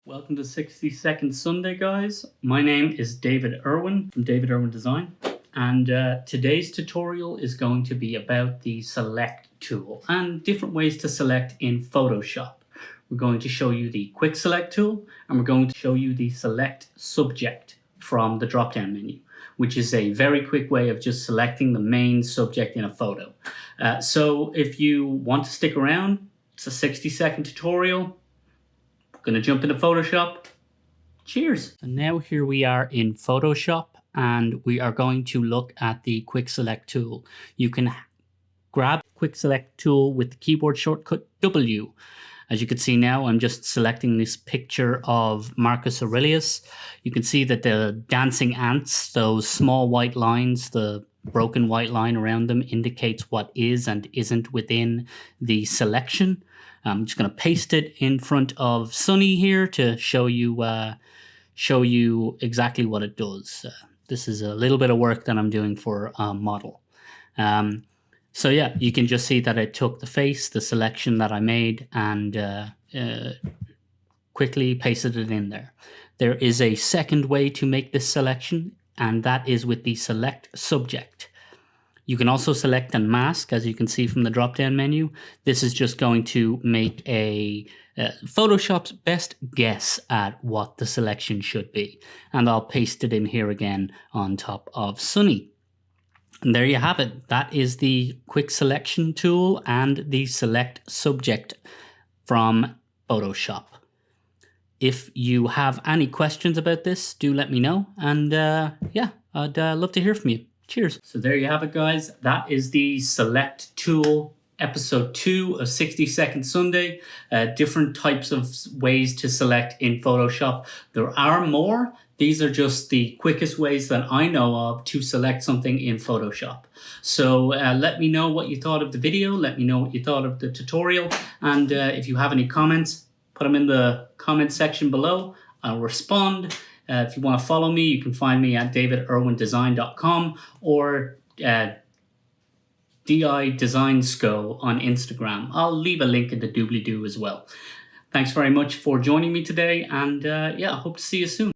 Welcome to 60-Second Sunday, guys. My name is David Irwin from David Irwin Design, and today's tutorial is going to be about the select tool and different ways to select in Photoshop. We're going to show you the quick select tool, and we're going to show you the select subject from the drop-down menu, which is a very quick way of just selecting the main subject in a photo. So if you want to stick around, it's a 60-second tutorial. Going to jump into Photoshop. Cheers. And now here we are in Photoshop, and we are going to look at the quick select tool. You can grab the quick select tool with the keyboard shortcut W. As you can see now, I'm just selecting this picture of Marcus Aurelius. You can see that the dancing ants, those small white lines, the broken white line around them, indicates what is and isn't within the selection. I'm just going to paste it in front of Sunny here to show you exactly what it does. This is a little bit of work that I'm doing for a model. So yeah, you can just see that I took the face, the selection that I made, and quickly pasted it in there. There is a second way to make this selection, and that is with the select subject. You can also select and mask, as you can see from the drop-down menu. This is just going to make a Photoshop's best guess at what the selection should be. And I'll paste it in here again on top of Sunny. And there you have it. That is the quick selection tool and the select subject from Photoshop. If you have any questions about this, do let me know. And yeah, I'd love to hear from you. Cheers. So there you have it, guys. That is the select tool, episode 2 of 60-Second Sunday. Different types of ways to select in Photoshop. There are more. These are just the quickest ways that I know of to select something in Photoshop. So let me know what you thought of the video. Let me know what you thought of the tutorial. And if you have any comments, put them in the comment section below. I'll respond. If you want to follow me, you can find me at davidirwindesign.com or DIDesignsco on Instagram. I'll leave a link in the doobly-doo as well. Thanks very much for joining me today, and yeah, I hope to see you soon.